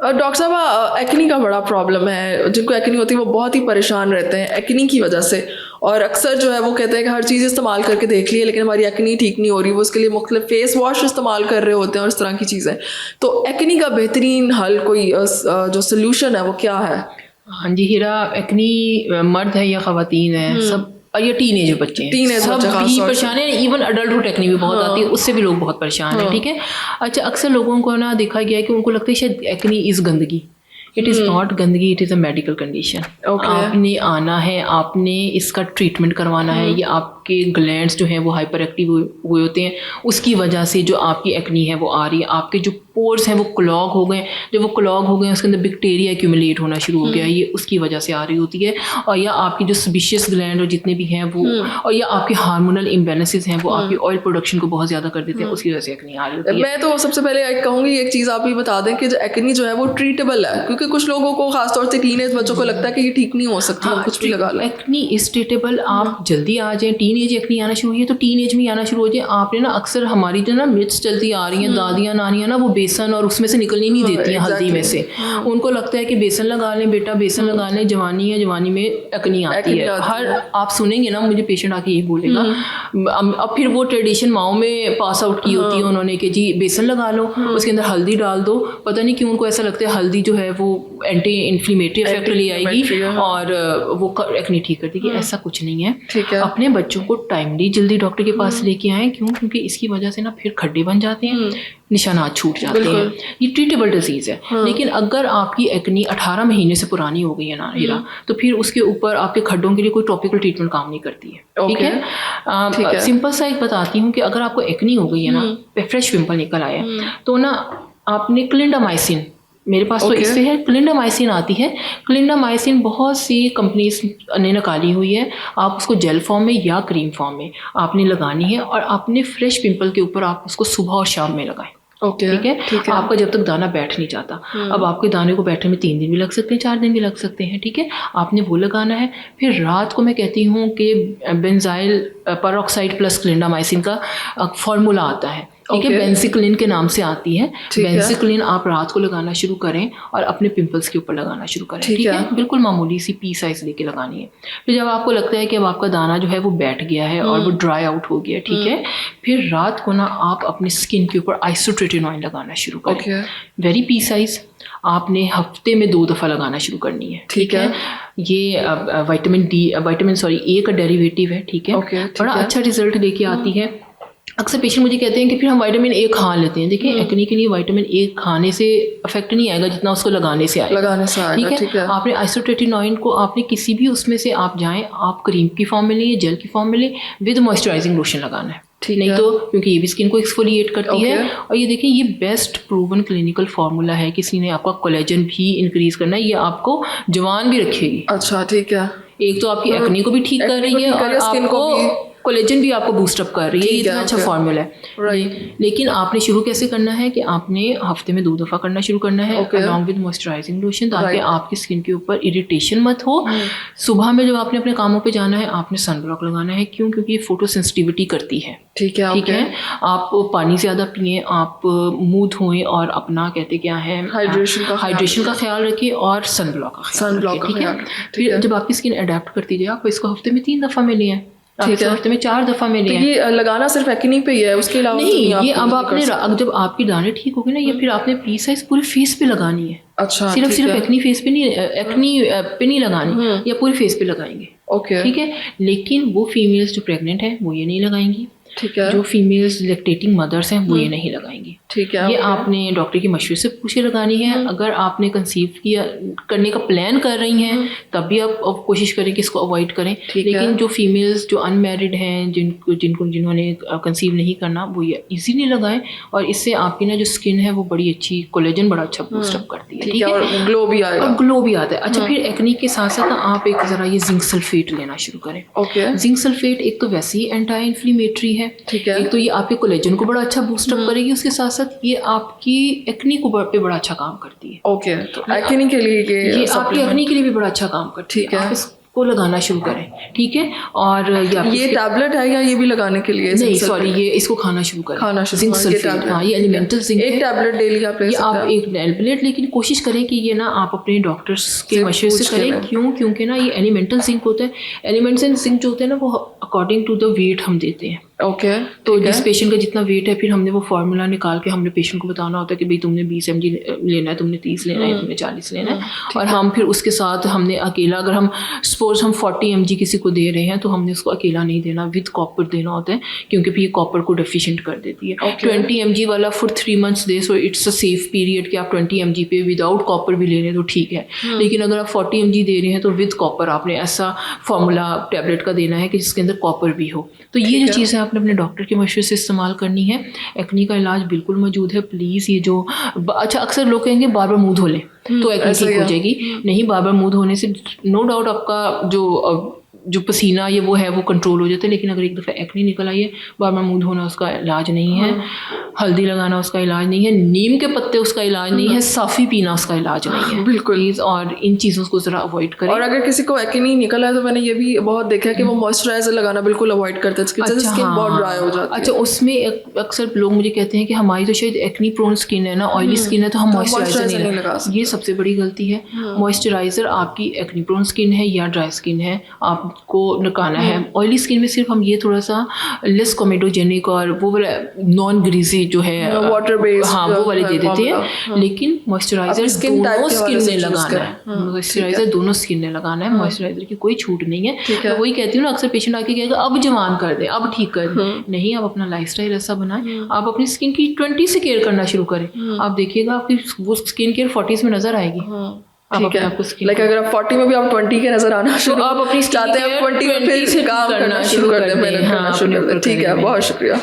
Doctor साहब, acne का बड़ा प्रॉब्लम है। जिनको एक्नी होती है वो बहुत ही परेशान रहते हैं एक्नी की वजह से, और अक्सर जो है वो कहते हैं कि हर चीज़ इस्तेमाल करके देख ली है लेकिन हमारी एक्नी ठीक नहीं हो रही। वो उसके लिए मुख्तलिफ फेस वॉश इस्तेमाल कर रहे होते हैं और इस तरह की चीज़ें। तो एक्नी का बेहतरीन हल कोई जो सोल्यूशन है वो क्या है? हाँ जी हीरा, एक्नी मर्द है या ख़वातीन है सब, और ये टीनेज बच्चे हैं सब भी परेशान है। इवन अडल्टहुड एक्नी भी बहुत आती है, उससे भी लोग बहुत परेशान हैं। ठीक है, अच्छा अक्सर लोगों को ना देखा गया है कि उनको लगता है शायद एक्नी इज़ गंदगी। इट इज़ नॉट गंदगी, it is a medical condition. आपने आना है, आपने इसका ट्रीटमेंट करवाना है। ये आपके ग्लैंड्स जो हैं वो हाइपर एक्टिव हुए होते हैं, उसकी वजह से जो आपकी एक्नी है वो आ रही है। आपके जो पोर्स हैं वो क्लॉग हो गए, जब वो क्लॉग हो गए उसके अंदर बैक्टीरिया एक्यूमुलेट होना शुरू हो गया, ये उसकी वजह से आ रही होती है। और या आपकी जो सेबेशियस ग्लैंड और जितने भी हैं वो, और या आपके हार्मोनल इम्बैलेंसेस हैं वो आपकी ऑयल प्रोडक्शन को बहुत ज़्यादा कर देते हैं, उसकी वजह से एक्नी आ रही होती है। मैं तो सबसे पहले कहूँगी एक चीज़ आप भी बता दें कि जो एक्नी जो है वो ट्रीटेबल है, क्योंकि कुछ लोगों को खासतौर से टीनेज बच्चों को लगता है कि ये ठीक नहीं हो सकती। हाँ, कुछ भी लगा लें। Acne is treatable. आप जल्दी आ जाएं, टीन एज एक्नी आना शुरू हुई है तो टीन एज में आना शुरू हो जाए। आपने ना अक्सर हमारी जो ना मिथ्स चलती आ रही हैं, दादियाँ नानियाँ ना वो बेसन और उसमें से निकलनी नहीं देती हैं, हल्दी में से। उनको लगता है कि बेसन लगा लें बेटा, बेसन लगा लें, जवानी है, जवानी में एक्नी आती है। हर आप सुनेंगे ना, मुझे पेशेंट आके यही बोलेगा। अब फिर वो ट्रेडिशन माओ में पास आउट की होती है उन्होंने कि जी बेसन लगा लो, उसके अंदर हल्दी डाल दो। पता नहीं क्यों उनको ऐसा लगता है हल्दी जो है वो एंटी इन्फ्लेमेटरी इफेक्ट ले आएगी और वो एक्नी ठीक कर देगी। ऐसा कुछ नहीं है। अपने बच्चों को टाइमली जल्दी डॉक्टर के पास लेके आएं। क्यों? क्योंकि इसकी वजह से ना फिर खड्डे बन जाते हैं, निशानात छूट जाते हैं। ये ट्रीटेबल डिजीज़ है। लेकिन अगर आपकी एक्नी 18 महीने से पुरानी हो गई है ना हीरा, तो फिर उसके ऊपर आपके खड्डों के लिए कोई टॉपिकल ट्रीटमेंट काम नहीं करती है। ठीक है, सिंपल सा एक बताती हूँ कि अगर आपको एक्नी हो गई है ना, फ्रेश पिंपल निकल आया है, तो ना आपने क्लिंडामाइसिन, मेरे पास तो इससे है, क्लिंडामाइसिन आती है। क्लिंडामाइसिन बहुत सी कंपनीज ने निकाली हुई है। आप उसको जेल फॉर्म में या क्रीम फॉर्म में आपने लगानी है, और आपने फ्रेश पिंपल के ऊपर आप उसको सुबह और शाम में लगाएं। ठीक है, आपका जब तक दाना बैठ नहीं जाता। अब आपके दाने को बैठने में 3 दिन भी लग सकते हैं, 4 दिन भी लग सकते हैं। ठीक है, आपने वो लगाना है। फिर रात को मैं कहती हूँ कि बेंजाइल पेरोक्साइड प्लस क्लिंडामाइसिन का फॉर्मूला आता है। ठीक है, बेंसिक्लिन के नाम से आती है। बेंसिक्लिन आप रात को लगाना शुरू करें और अपने पिंपल्स के ऊपर लगाना शुरू करें। ठीक है, बिल्कुल मामूली सी पी साइज लेके लगानी है। फिर जब आपको लगता है कि अब आपका दाना जो है वो बैठ गया है और वो ड्राई आउट हो गया, ठीक है, फिर रात को ना आप अपनी स्किन के ऊपर आइसोट्रेटिनॉइन लगाना शुरू करें। वेरी पी साइज आपने हफ्ते में 2 दफ़ा लगाना शुरू करनी है। ठीक है, ये विटामिन ए का डेरिवेटिव है। ठीक है, बड़ा अच्छा रिजल्ट लेके आती है। अक्सर पेशेंट मुझे कहते हैं कि फिर हम विटामिन ए खा लेते हैं। देखिए, एक्नी के लिए विटामिन ए खाने से इफेक्ट नहीं आएगा जितना उसको लगाने से आएगा। ठीक है, आपने आइसोट्रेटिनॉइन को आपने किसी भी उसमें से आप जाएं, आप क्रीम की फॉर्म में लें या जेल की फॉर्म में लें, विद मॉइस्चराइजिंग लोशन लगाना है। नहीं तो क्योंकि ये भी स्किन को एक्सफोलिएट करती है। और ये देखिए, ये बेस्ट प्रूवन क्लिनिकल फार्मूला है। किसी ने आपका कोलेजन भी इंक्रीज करना है, ये आपको जवान भी रखेगी। अच्छा, ठीक है, एक तो आपकी एक्नी को भी ठीक कर रही है और आपको कोलेजन भी आपको बूस्टअप कर रही है। ये इतना अच्छा फॉर्मूला है। लेकिन आपने शुरू कैसे करना है कि आपने हफ्ते में 2 दफ़ा करना शुरू करना है, अलॉन्ग विद मॉइस्चराइजिंग लोशन, ताकि आपकी स्किन के ऊपर इरिटेशन मत हो। सुबह में जब आपने अपने कामों पे जाना है, आपने सनब्लॉक लगाना है। क्यों? क्योंकि ये फोटो सेंसिटिविटी करती है। ठीक है, आप पानी ज़्यादा पिए, आप मुँह धोएं और अपना कहते क्या है हाइड्रेशन का ख्याल रखिए और सनब्लॉक का ख्याल रखिए। ठीक है, फिर जब आपकी स्किन अडेप्ट करती जाए, आप इसको हफ्ते में 3 दफ़ा में लें, हफ्ते में 4 दफ़ा में लें। ये लगाना सिर्फ एक्नी पे ही है, उसके अलावा नहीं। ये अब आपने जब आपकी दाने ठीक हो गए ना, ये फिर आपने पी साइज पूरे फेस पे लगानी है। अच्छा, सिर्फ एक्नी फेस पे नहीं, एक्नी पे नहीं लगानी, या पूरे फेस पे लगाएंगे। ठीक है, लेकिन वो फीमेल्स जो प्रेग्नेंट हैं वो ये नहीं लगाएंगी। ठीक है, जो फीमेल्स लैक्टेटिंग मदर्स हैं वो ये नहीं लगाएंगी। ठीक है, ये आपने डॉक्टर की मशवरे से पूछ के लगानी है। अगर आपने कंसीव किया करने का प्लान कर रही हैं तब भी आप कोशिश करें कि इसको अवॉइड करें। लेकिन जो फीमेल्स जो अनमैरिड हैं, जिन्होंने कंसीव नहीं करना, वो ये इजीली लगाएं। और इससे आपकी ना जो स्किन है वो बड़ी अच्छी, कोलेजन बड़ा अच्छा बूस्टअप करती है। ठीक है, और ग्लो भी आएगा। ग्लो भी आता है। अच्छा, फिर एक्नी के साथ साथ आप एक ज़रा ये जिंक सल्फेट लेना शुरू करें। जिंक सल्फेट एक तो वैसे ही एंटी इन्फ्लेमेटरी है। ठीक है, एक तो ये आपके कोलेजन को बड़ा अच्छा बूस्टअप करेगी, उसके साथ साथ ये आपकी एक्नी को पे बड़ा अच्छा काम करती है। ओके, तो एक्नी के लिए ये आपकी एक्नी के लिए भी बड़ा अच्छा काम करती है। ठीक है, को लगाना शुरू करें, ठीक है। और ये टैबलेट है या ये भी लगाने के लिए? नहीं सॉरी, ये इसको खाना शुरू करें, खाना शुरू जिंक करें, सल्फेट, हाँ ये एलिमेंटल जिंक एक टैबलेट डेली आप ले सकते हैं। आप एक टैबलेट, लेकिन कोशिश करें कि ये ना आप अपने डॉक्टर्स के मशवरे से करें। क्योंकि ना ये एलिमेंटल जिंक होता है। एलिमेंटल जिंक जो होते हैं ना वो अकॉर्डिंग टू द वेट हम देते हैं। ओके, तो जिस पेशेंट का जितना वेट है फिर हमने वो फार्मूला निकाल के हमने पेशेंट को बताना होता है कि भाई तुमने 20 mg लेना है, तुमने 30 लेना है, तुमने 40 लेना है। और हम फिर उसके साथ हमने अकेला, अगर हम सपोज हम 40 mg किसी को दे रहे हैं तो हमने उसको अकेला नहीं देना, विद कॉपर देना होता है, क्योंकि फिर ये कॉपर को डेफिशिएंट कर देती है। 20 mg वाला for 3 months they, so it's a safe period कि आप 20 mg पे विदाउट कॉपर भी ले रहे हैं तो ठीक है। लेकिन अगर आप 40 mg दे रहे हैं तो विद कॉपर आपने ऐसा फार्मूला टैबलेट का देना है कि जिसके अंदर कॉपर भी हो। तो ये जो चीज़ है आपने अपने डॉक्टर के मशवरे से इस्तेमाल करनी है। एक्नी का इलाज बिल्कुल मौजूद है। प्लीज़ ये जो अच्छा अक्सर लोग कहेंगे बार बार मुँह धो लें तो एक्नी ठीक हो जाएगी। नहीं, बार बार मुँह धोने से नो डाउट आपका जो पसीना ये वो है वो कंट्रोल हो जाता है, लेकिन अगर एक दफ़ा एक्नी निकल आई है, बार बार मुँह धोना उसका इलाज नहीं है, हल्दी लगाना उसका इलाज नहीं है, नीम के पत्ते उसका इलाज नहीं है, साफ़ी पीना उसका इलाज नहीं है। बिल्कुल। और इन चीज़ों को ज़रा अवॉइड करें। और अगर किसी को एक्नी निकला है तो मैंने ये भी बहुत देखा है कि वो मॉइस्चराइजर लगाना बिल्कुल अवॉइड करते हैं, अच्छा, स्किन बहुत ड्राई हो जाती है। अच्छा, उसमें अक्सर लोग मुझे कहते हैं कि हमारी तो शायद एक्नी प्रोन स्किन है ना, ऑयली स्किन है, तो हम मॉइस्चराइजर नहीं लगा सकते। ये सबसे बड़ी गलती है। मॉइस्चराइजर आपकी एक्नी प्रोन स्किन है या ड्राई स्किन है, आपको लगाना है। ऑयली स्किन में सिर्फ हम ये थोड़ा सा लेस कोमेडोजेनिक और वो वाला नॉन ग्रीजी जो है वाटर बेस्ड, हाँ वो वाले दे देते हैं। लेकिन मॉइस्चराइजर दोनों स्किन ने लगाना है। मॉइस्चराइजर दोनों स्किन ने लगाना है। मॉइस्चराइजर की कोई छूट नहीं है। मैं वही कहती हूँ ना, अक्सर पेशेंट आके कहेगा अब जवान कर दे, अब ठीक कर दे। नहीं, आप अपना लाइफस्टाइल ऐसा बनाएं, आप अपनी स्किन की 20 से केयर करना शुरू करें। आप देखिएगा आपकी वो स्किन केयर 40s में नजर आएगी। ठीक है, लाइक अगर आप 40 में भी आप 20 के नजर आना शुरू, आप अपनी चाहते हैं 20 में फिर काम करना शुरू कर दें, मेहनत करना शुरू कर दें। ठीक है, बहुत शुक्रिया।